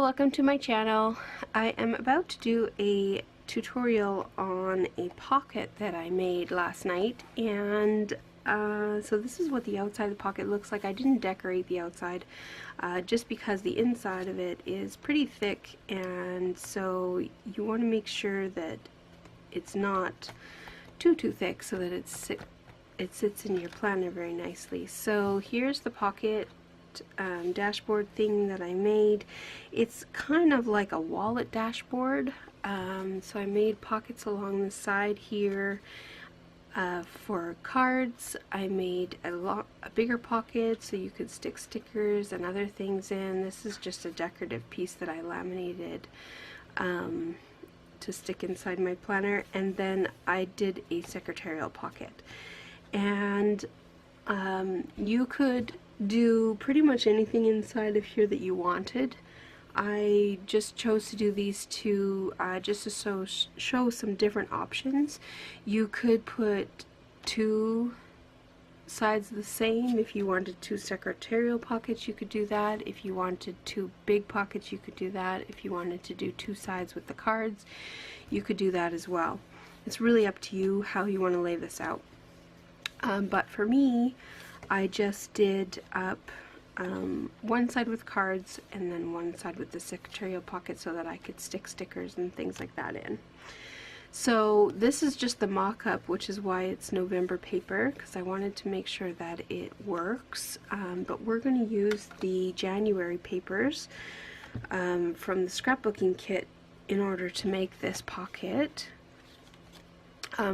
welcome to my channel. I am about to do a tutorial on a pocket that I made last night, and so this is what the outside of the pocket looks like. I didn't decorate the outside just because the inside of it is pretty thick, and so you want to make sure that it's not too thick so that it sits in your planner very nicely. So here's the pocket dashboard thing that I made. It's kind of like a wallet dashboard. So I made pockets along the side here for cards. I made a bigger pocket so you could stick stickers and other things in. This is just a decorative piece that I laminated to stick inside my planner, and then I did a secretarial pocket. And you could do pretty much anything inside of here that you wanted. I just chose to do these two just to show some different options. You could put two sides the same. If you wanted two secretarial pockets, you could do that. If you wanted two big pockets, you could do that. If you wanted to do two sides with the cards, you could do that as well. It's really up to you how you want to lay this out. But for me, I just did up one side with cards and then one side with the secretarial pocket so that I could stick stickers and things like that in. So this is just the mock-up, which is why it's November paper, because I wanted to make sure that it works. But we're going to use the January papers from the scrapbooking kit in order to make this pocket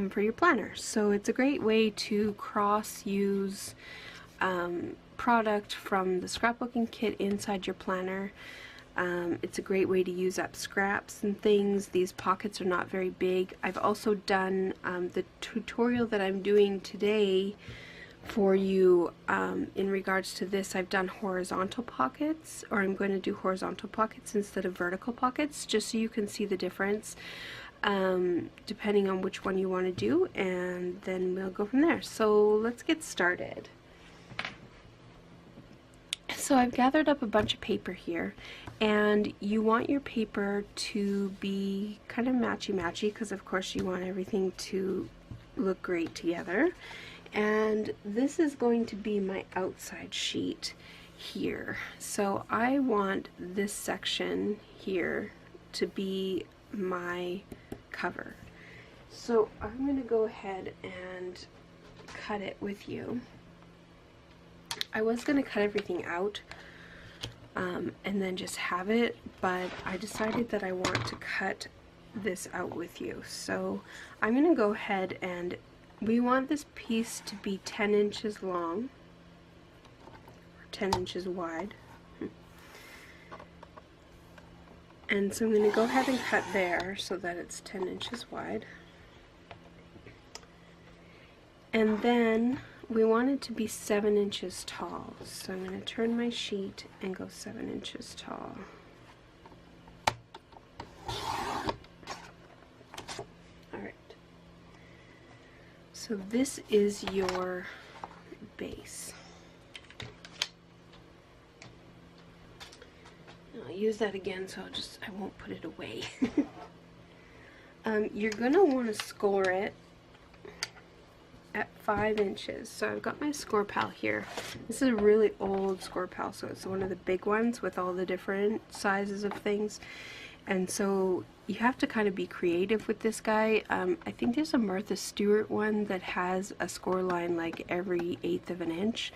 for your planner. So it's a great way to cross-use product from the scrapbooking kit inside your planner. It's a great way to use up scraps and things. These pockets are not very big. I've also done the tutorial that I'm doing today for you in regards to this. I've done horizontal pockets, or I'm going to do horizontal pockets instead of vertical pockets, just so you can see the difference depending on which one you want to do, and then we'll go from there. So let's get started. So I've gathered up a bunch of paper here, and you want your paper to be kind of matchy-matchy because of course you want everything to look great together. And this is going to be my outside sheet here. So I want this section here to be my cover. So I'm going to go ahead and cut it with you. I was going to cut everything out and then just have it, but I decided that I want to cut this out with you. So I'm going to go ahead, and we want this piece to be 10 inches long, or 10 inches wide. And so I'm going to go ahead and cut there so that it's 10 inches wide. And then we want it to be 7 inches tall. So I'm going to turn my sheet and go 7 inches tall. Alright. So this is your base. I'll use that again, so I won't put it away. You're going to want to score it at 5 inches. So I've got my score pal here. This is a really old score pal, so it's one of the big ones with all the different sizes of things. And so you have to kind of be creative with this guy. I think there's a Martha Stewart one that has a score line like every 1/8 of an inch.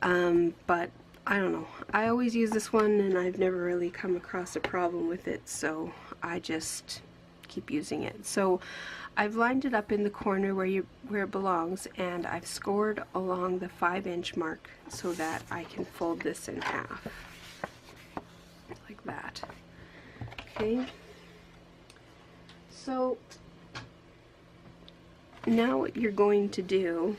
But I don't know. I always use this one, and I've never really come across a problem with it, so I just keep using it. So I've lined it up in the corner where it belongs, and I've scored along the 5-inch mark so that I can fold this in half like that. Okay. So now what you're going to do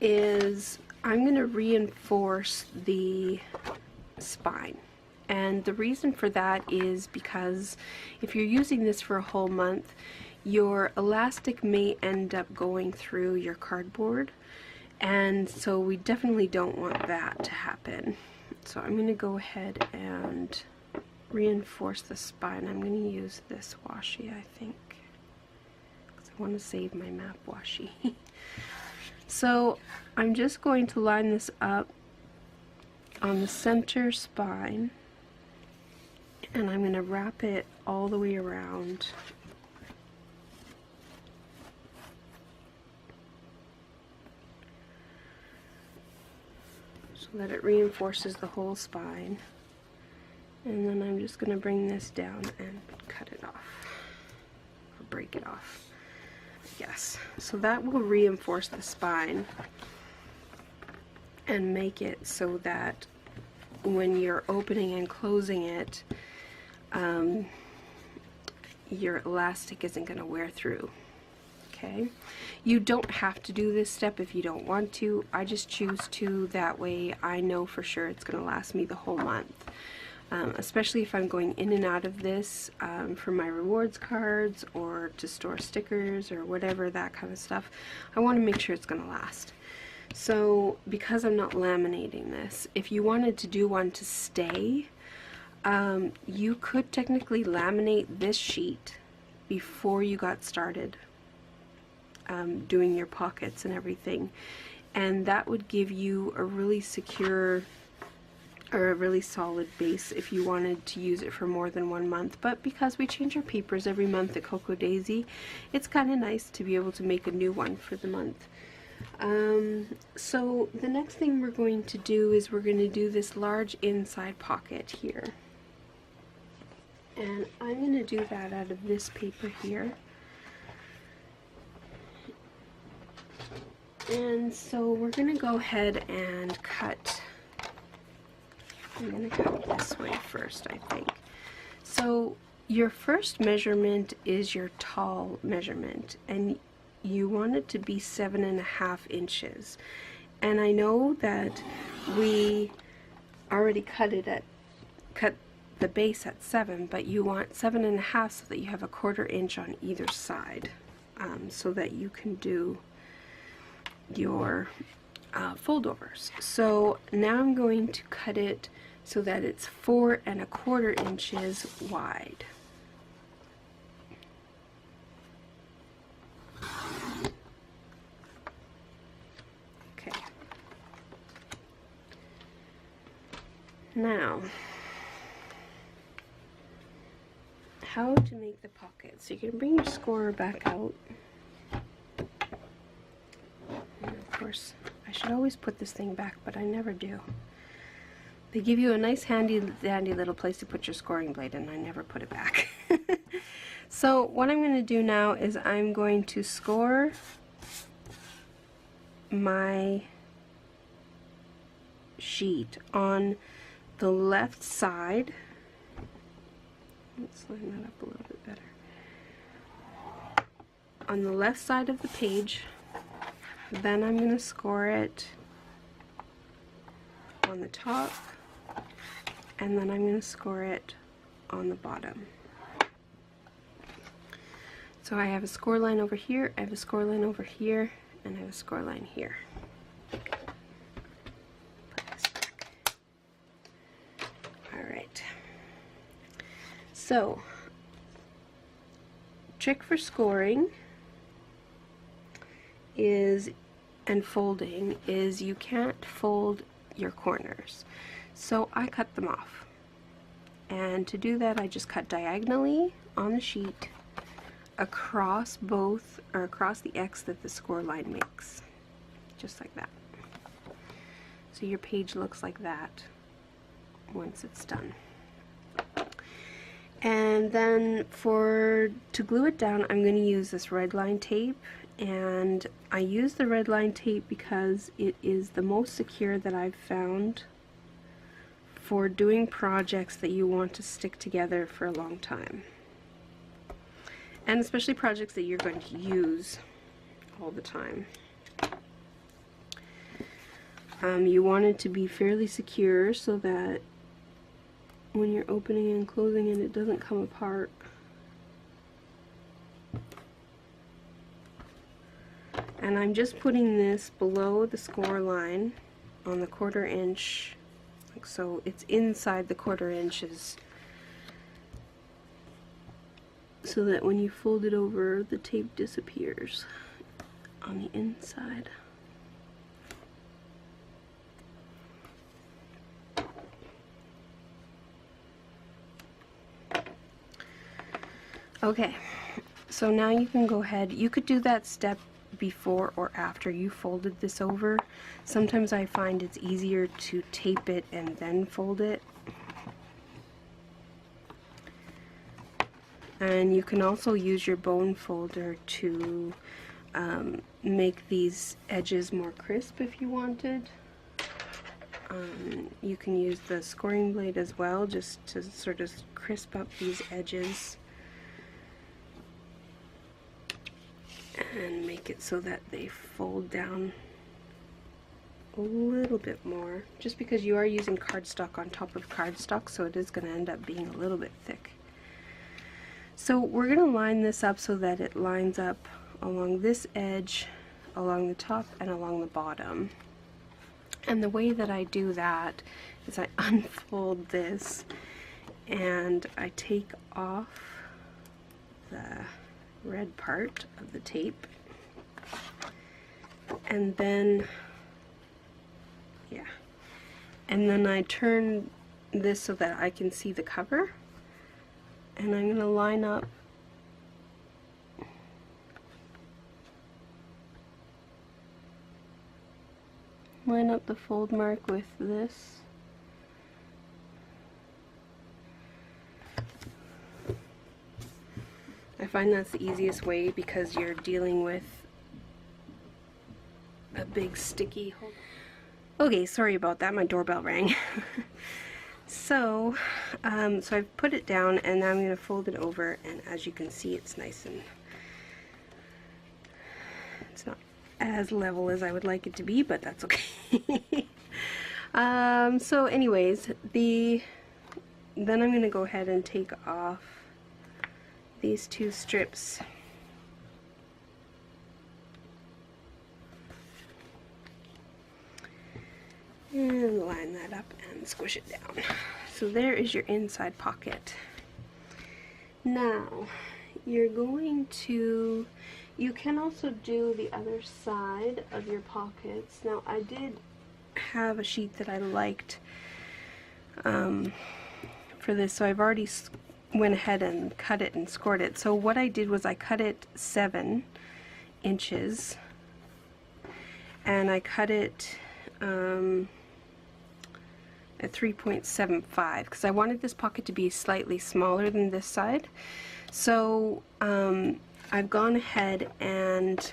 is I'm going to reinforce the spine. And the reason for that is because if you're using this for a whole month, your elastic may end up going through your cardboard, and so we definitely don't want that to happen. So I'm going to go ahead and reinforce the spine. I'm going to use this washi, I think, because I want to save my map washi. So I'm just going to line this up on the center spine, and I'm going to wrap it all the way around. So that it reinforces the whole spine. And then I'm just going to bring this down and cut it off, or break it off. Yes, so that will reinforce the spine and make it so that when you're opening and closing it, your elastic isn't going to wear through. Okay, you don't have to do this step if you don't want to. I just choose to, that way I know for sure it's going to last me the whole month. Especially if I'm going in and out of this for my rewards cards or to store stickers or whatever, that kind of stuff. I want to make sure it's going to last. So because I'm not laminating this, if you wanted to do one to stay, you could technically laminate this sheet before you got started doing your pockets and everything, and that would give you a really secure or a really solid base if you wanted to use it for more than 1 month. But because we change our papers every month at Cocoa Daisy, it's kind of nice to be able to make a new one for the month. So the next thing we're going to do is we're going to do this large inside pocket here, and I'm going to do that out of this paper here. And so we're going to go ahead and cut. I'm going to cut this way first, I think. So your first measurement is your tall measurement, and you want it to be 7.5 inches. And I know that we already cut the base at 7, but you want 7.5 so that you have a 1/4 inch on either side, so that you can do your foldovers. So now I'm going to cut it so that it's 4.25 inches wide. Okay. Now, how to make the pocket. So you're going to bring your scorer back out. And of course, I should always put this thing back, but I never do. They give you a nice handy dandy little place to put your scoring blade, and I never put it back. So what I'm going to do now is I'm going to score my sheet on the left side. Let's line that up a little bit better. On the left side of the page, then I'm going to score it on the top, and then I'm going to score it on the bottom. So I have a score line over here, I have a score line over here, and I have a score line here. Put this back. Alright. So, trick for scoring is, and folding, is you can't fold your corners. So I cut them off. And to do that, I just cut diagonally on the sheet across both, or across the X that the score line makes. Just like that. So your page looks like that once it's done. And then to glue it down, I'm going to use this red line tape. And I use the red line tape because it is the most secure that I've found for doing projects that you want to stick together for a long time. And especially projects that you're going to use all the time. You want it to be fairly secure so that when you're opening and closing it, it doesn't come apart. And I'm just putting this below the score line on the 1/4 inch Like so, it's inside the 1/4 inches, so that when you fold it over, the tape disappears on the inside. Okay, so now you can go ahead. You could do that step before or after you folded this over. Sometimes I find it's easier to tape it and then fold it. And you can also use your bone folder to make these edges more crisp if you wanted. You can use the scoring blade as well, just to sort of crisp up these edges and make it so that they fold down a little bit more, just because you are using cardstock on top of cardstock, so it is going to end up being a little bit thick. So we're going to line this up so that it lines up along this edge, along the top, and along the bottom. And the way that I do that is I unfold this and I take off the red part of the tape, and then I turn this so that I can see the cover, and I'm going to line up the fold mark with this. I find that's the easiest way because you're dealing with a big sticky hole. Okay, sorry about that, my doorbell rang. So I've put it down, and now I'm going to fold it over, and as you can see, it's nice and it's not as level as I would like it to be, but that's okay. So anyways, then I'm going to go ahead and take off these 2 strips. And line that up and squish it down. So there is your inside pocket. Now, you're going to, you can also do the other side of your pockets. Now, I did have a sheet that I liked for this, so I've already went ahead and cut it and scored it. So what I did was I cut it 7 inches, and I cut it at 3.75 because I wanted this pocket to be slightly smaller than this side. So I've gone ahead and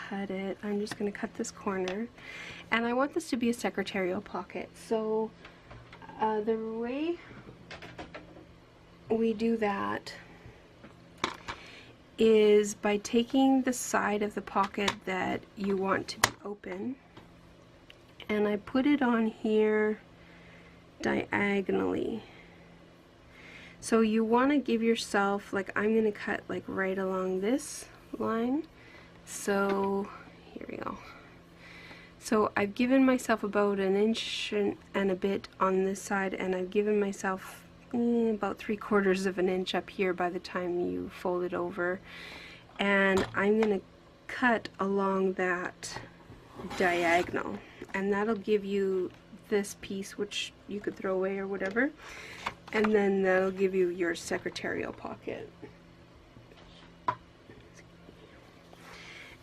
cut it. I'm just going to cut this corner, and I want this to be a secretarial pocket. So the way we do that is by taking the side of the pocket that you want to be open, and I put it on here diagonally. So you want to give yourself, like I'm going to cut like right along this line. So here we go. So I've given myself about 1 inch and a bit on this side, and I've given myself about 3/4 of an inch up here by the time you fold it over, and I'm going to cut along that diagonal, and that'll give you this piece, which you could throw away or whatever, and then that'll give you your secretarial pocket.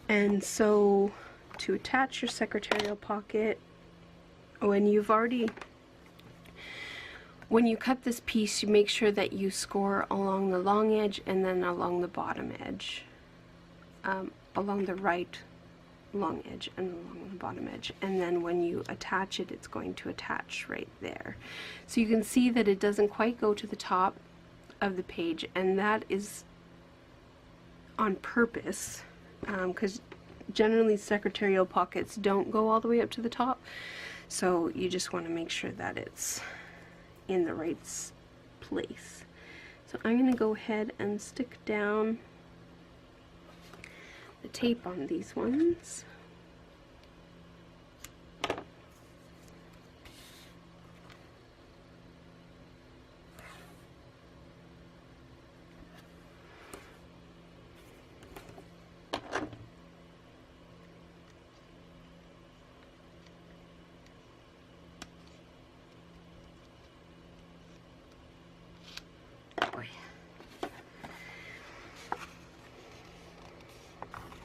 And so to attach your secretarial pocket, when you cut this piece, you make sure that you score along the long edge and then along the bottom edge, along the right long edge and along the bottom edge, and then when you attach it, it's going to attach right there. So you can see that it doesn't quite go to the top of the page, and that is on purpose, because generally secretarial pockets don't go all the way up to the top, so you just want to make sure that it's in the right place. So I'm going to go ahead and stick down the tape on these ones.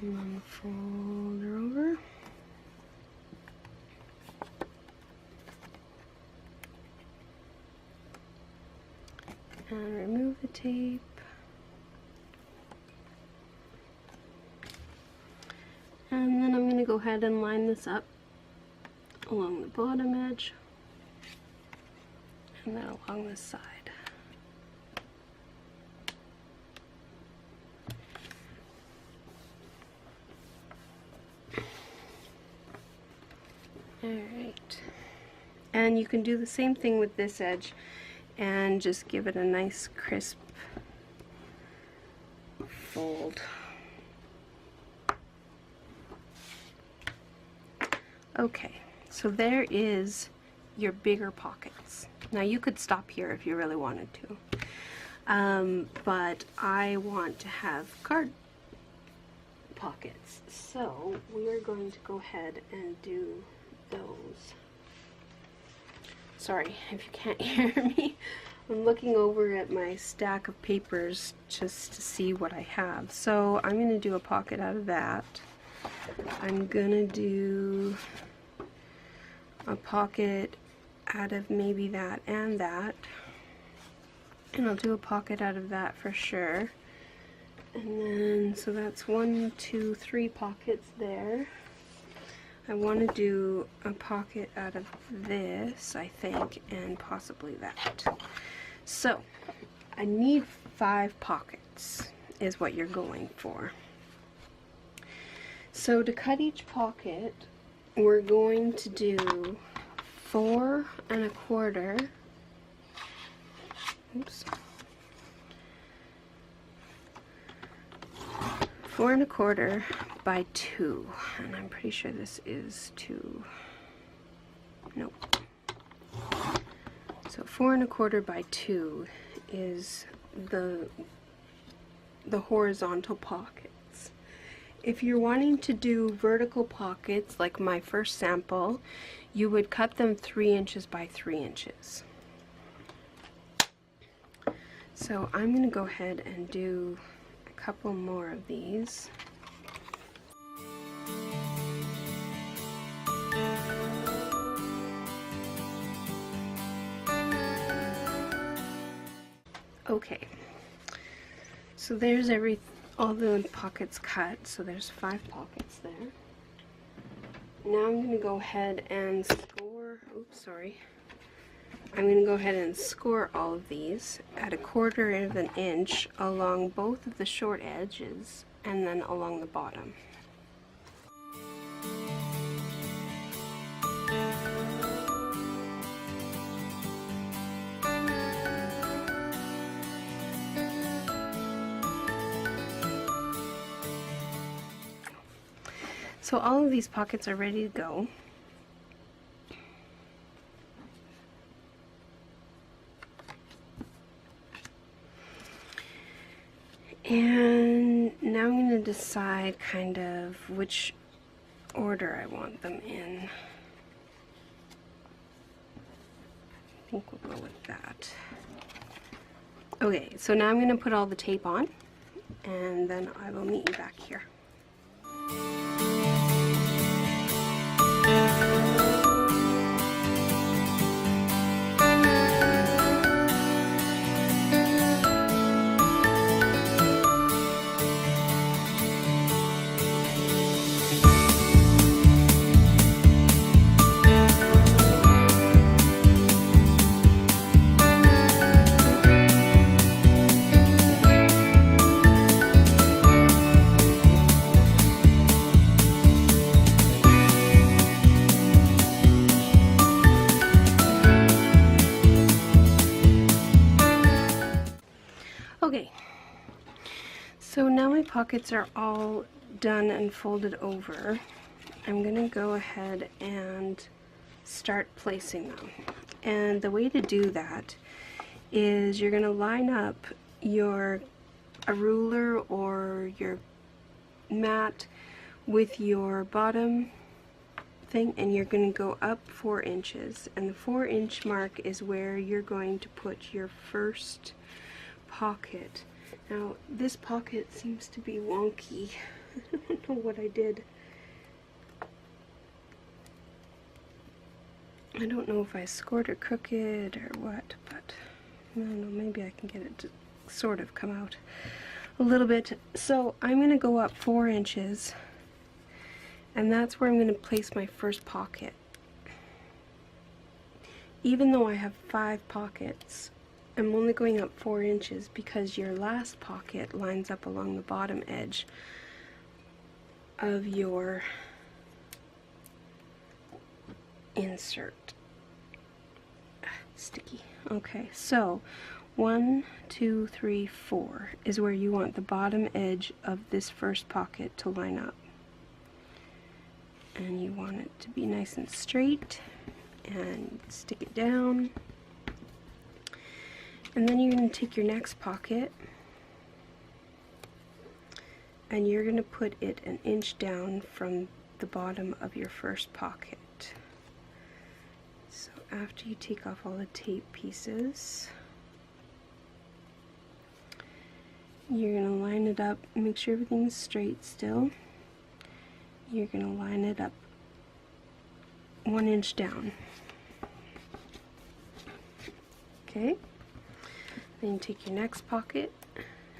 And then fold her over. And remove the tape. And then I'm going to go ahead and line this up along the bottom edge and then along the side. Alright, and you can do the same thing with this edge and just give it a nice crisp fold. Okay, so there is your bigger pockets. Now you could stop here if you really wanted to, but I want to have card pockets, so we are going to go ahead and do those. Sorry if you can't hear me. I'm looking over at my stack of papers just to see what I have. So I'm going to do a pocket out of that. I'm going to do a pocket out of maybe that and that. And I'll do a pocket out of that for sure. And then, so that's 1, 2, 3 pockets there. I want to do a pocket out of this, I think, and possibly that. So, I need 5 pockets, is what you're going for. So to cut each pocket, we're going to do 4 1/4. Oops. 4 1/4 by 2, and I'm pretty sure this is 2. Nope. So 4 1/4 by 2 is the horizontal pockets. If you're wanting to do vertical pockets, like my first sample, you would cut them 3 inches by 3 inches. So I'm going to go ahead and do a couple more of these. Okay, so there's all the pockets cut, so there's 5 pockets there. Now I'm going to go ahead and score, I'm going to go ahead and score all of these at 1/4 of an inch along both of the short edges and then along the bottom. So all of these pockets are ready to go. And now I'm going to decide kind of which order I want them in. I think we'll go with that. Okay, so now I'm going to put all the tape on, and then I will meet you back here. Okay, so now my pockets are all done and folded over. I'm going to go ahead and start placing them. And the way to do that is you're going to line up a ruler or your mat with your bottom thing, and you're going to go up 4 inches. And the 4-inch mark is where you're going to put your first pocket. Now this pocket seems to be wonky. I don't know what I did. I don't know if I scored it crooked or what, but I don't know, maybe I can get it to sort of come out a little bit. So I'm going to go up 4 inches, and that's where I'm going to place my first pocket. Even though I have 5 pockets, I'm only going up 4 inches because your last pocket lines up along the bottom edge of your insert. Sticky. Okay, so 1, 2, 3, 4 is where you want the bottom edge of this first pocket to line up. And you want it to be nice and straight, and stick it down. And then you're going to take your next pocket and you're going to put it an inch down from the bottom of your first pocket. So after you take off all the tape pieces, you're going to line it up, make sure everything's straight still. You're going to line it up 1 inch down. Okay, then you take your next pocket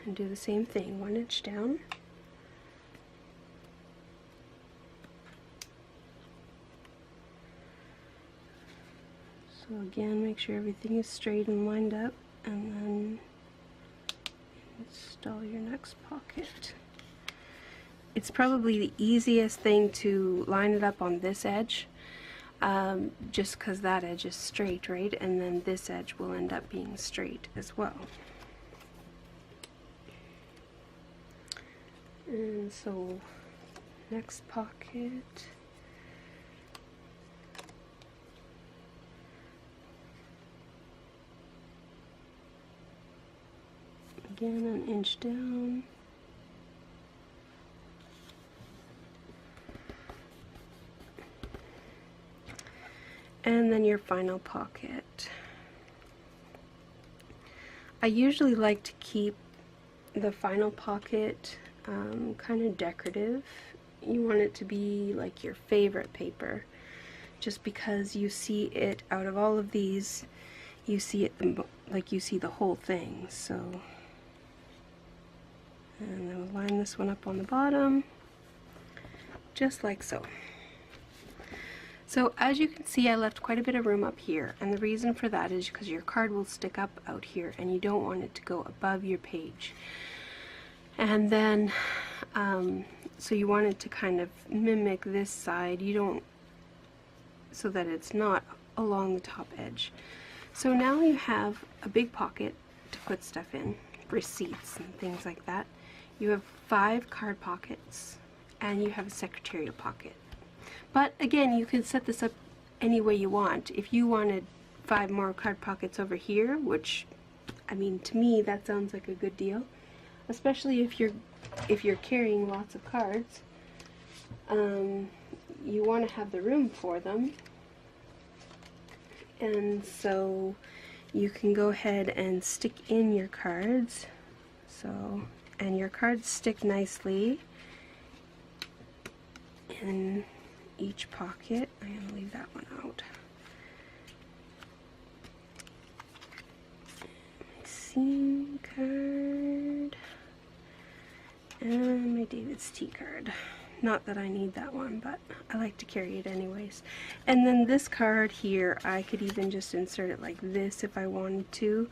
and do the same thing, 1 inch down. So again, make sure everything is straight and lined up, and then install your next pocket. It's probably the easiest thing to line it up on this edge, just because that edge is straight, right? And then this edge will end up being straight as well. And so, next pocket. Again, an inch down. And then your final pocket. I usually like to keep the final pocket kind of decorative. You want it to be like your favorite paper, just because you see it out of all of these, you see it like you see the whole thing. So, and then we'll line this one up on the bottom, just like so. So as you can see, I left quite a bit of room up here, and the reason for that is because your card will stick up out here and you don't want it to go above your page. And then so you want it to kind of mimic this side, you don't, so that it's not along the top edge. So now you have a big pocket to put stuff in, receipts and things like that. You have 5 card pockets and you have a secretarial pocket. But again, you can set this up any way you want. If you wanted 5 more card pockets over here, which, I mean, to me that sounds like a good deal, especially if you're carrying lots of cards. You want to have the room for them, and so you can go ahead and stick in your cards. So, and your cards stick nicely in each pocket. I'm going to leave that one out. My scene card and my David's tea card. Not that I need that one, but I like to carry it anyways. And then this card here, I could even just insert it like this if I wanted to,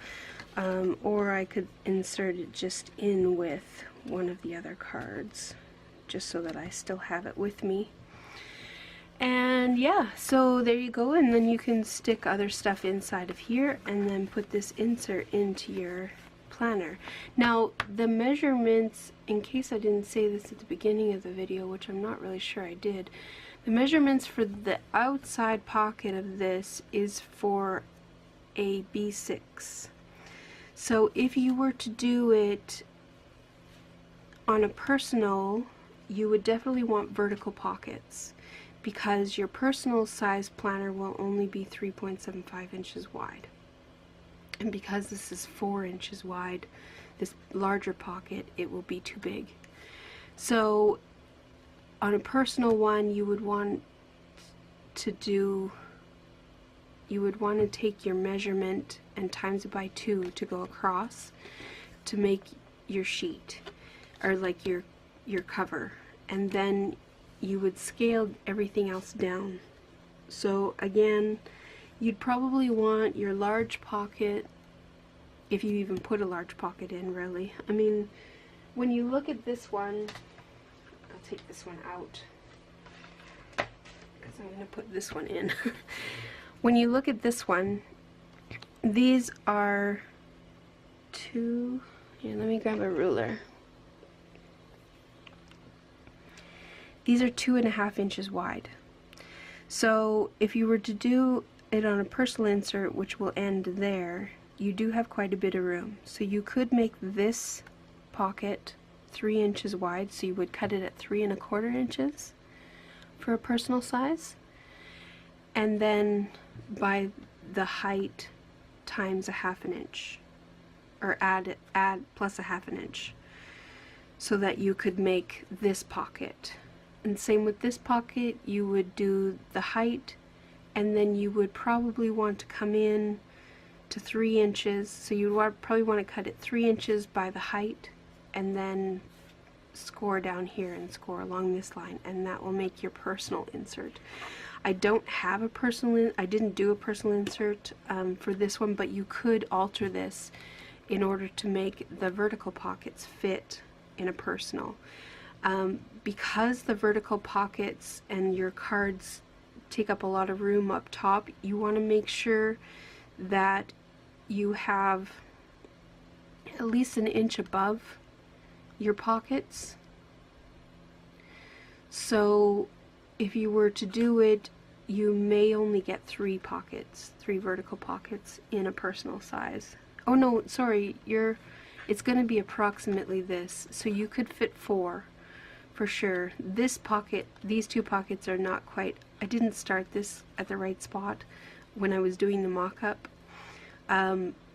or I could insert it just in with one of the other cards, just so that I still have it with me. And yeah, so there you go, and then you can stick other stuff inside of here and then put this insert into your planner. Now the measurements, in case I didn't say this at the beginning of the video, which I'm not really sure I did, the measurements for the outside pocket of this is for a B6. So if you were to do it on a personal, you would definitely want vertical pockets, because your personal size planner will only be 3.75 inches wide. And because this is 4 inches wide, this larger pocket, it will be too big. So on a personal one, you would want to take your measurement and times it by 2 to go across to make your sheet, or like your cover, and then you would scale everything else down. So again, you'd probably want your large pocket, if you even put a large pocket in, really. I mean, when you look at this one, I'll take this one out because I'm going to put this one in. When you look at this one, these are two, here, let me grab a ruler. These are 2.5 inches wide. So if you were to do it on a personal insert, which will end there, you do have quite a bit of room. So you could make this pocket 3 inches wide, so you would cut it at 3¼ inches for a personal size, and then by the height times 1/2 inch, or add plus 1/2 inch, so that you could make this pocket. And same with this pocket, you would do the height, and then you would probably want to come in to 3 inches, so you would probably want to cut it 3 inches by the height, and then score down here and score along this line, and that will make your personal insert. I didn't do a personal insert for this one, but you could alter this in order to make the vertical pockets fit in a personal. Because the vertical pockets and your cards take up a lot of room up top, you want to make sure that you have at least 1 inch above your pockets. So if you were to do it, you may only get 3 vertical pockets in a personal size. Oh no, sorry, it's going to be approximately this, so you could fit 4 for sure. This pocket, these 2 pockets are not quite, I didn't start this at the right spot when I was doing the mock-up,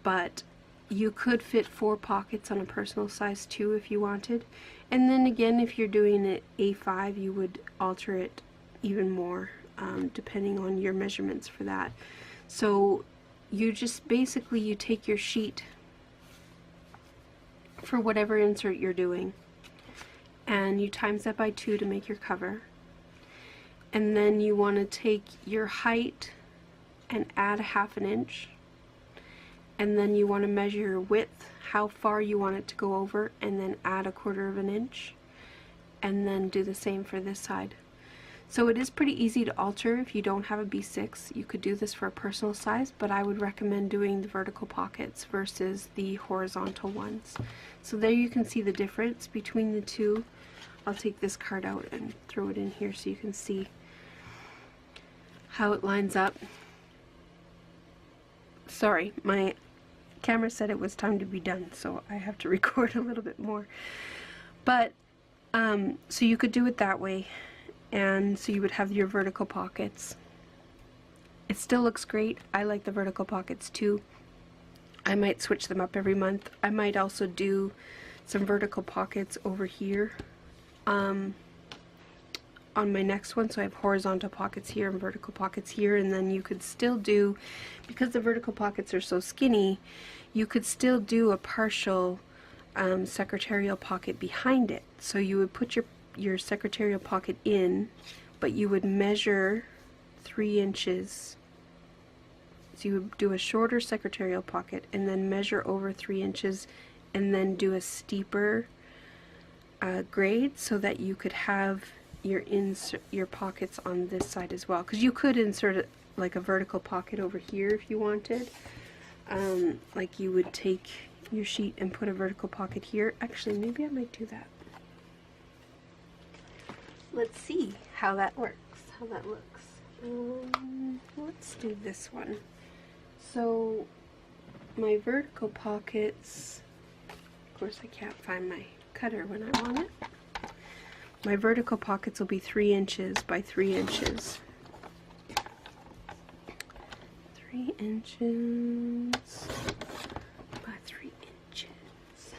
but you could fit 4 pockets on a personal size too if you wanted. And then again, if you're doing an A5, you would alter it even more, depending on your measurements for that. So you just basically, you take your sheet for whatever insert you're doing, and you times that by 2 to make your cover, and then you want to take your height and add 1/2 inch, and then you want to measure your width, how far you want it to go over, and then add 1/4 inch, and then do the same for this side. So it is pretty easy to alter. If you don't have a B6, you could do this for a personal size, but I would recommend doing the vertical pockets versus the horizontal ones. So there you can see the difference between the two. I'll take this card out and throw it in here so you can see how it lines up. Sorry, my camera said it was time to be done, so I have to record a little bit more. But so you could do it that way, and so you would have your vertical pockets. It still looks great. I like the vertical pockets too. I might switch them up every month. I might also do some vertical pockets over here on my next one, so I have horizontal pockets here and vertical pockets here, and then you could still do, because the vertical pockets are so skinny, you could still do a partial secretarial pocket behind it. So you would put your secretarial pocket in, but you would measure 3 inches. So you would do a shorter secretarial pocket and then measure over 3 inches, and then do a steeper grade so that you could have your pockets on this side as well. Because you could insert like a vertical pocket over here if you wanted. Like you would take your sheet and put a vertical pocket here. Actually, maybe I might do that. Let's see how that works, how that looks. Let's do this one. So my vertical pockets, of course I can't find my cutter when I want it. My vertical pockets will be 3 inches by 3 inches. 3 inches by 3 inches.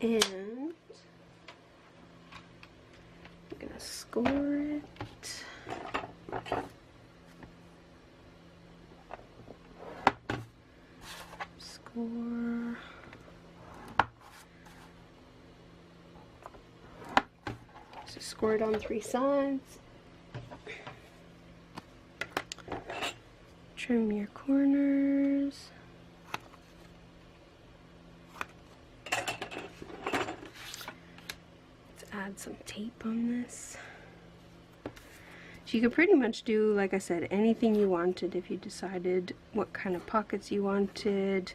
And score it. Score. So score it on 3 sides. Trim your corners. Add some tape on this. So you could pretty much do, like I said, anything you wanted if you decided what kind of pockets you wanted,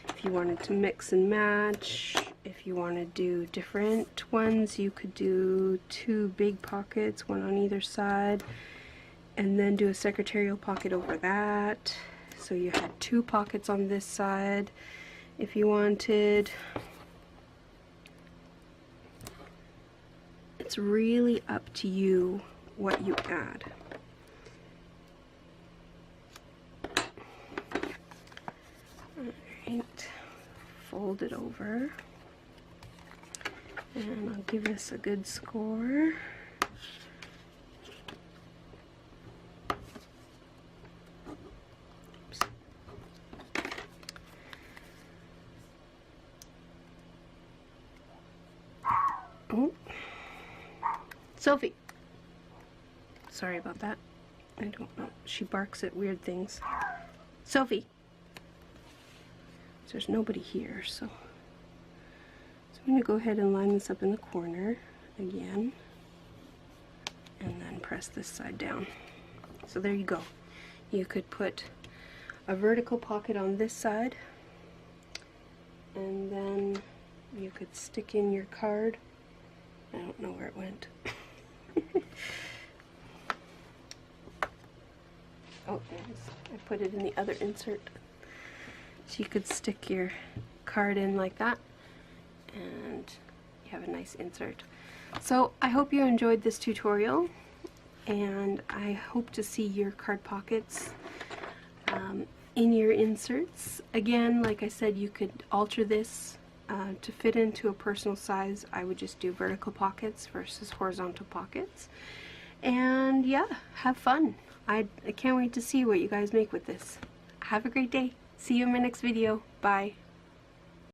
if you wanted to mix and match, if you want to do different ones, you could do 2 big pockets, one on either side, and then do a secretarial pocket over that. So you had 2 pockets on this side if you wanted. It's really up to you what you add. Alright, fold it over, and I'll give this a good score. Oops. Oh. Sophie! Sorry about that. I don't know. She barks at weird things. Sophie! There's nobody here, so I'm going to go ahead and line this up in the corner again, and then press this side down. So there you go. You could put a vertical pocket on this side, and then you could stick in your card. I don't know where it went. Oh, there it is. I put it in the other insert. So you could stick your card in like that, and you have a nice insert. So I hope you enjoyed this tutorial, and I hope to see your card pockets in your inserts. Again, like I said, you could alter this to fit into a personal size. I would just do vertical pockets versus horizontal pockets. And yeah, have fun. I can't wait to see what you guys make with this. Have a great day. See you in my next video. Bye.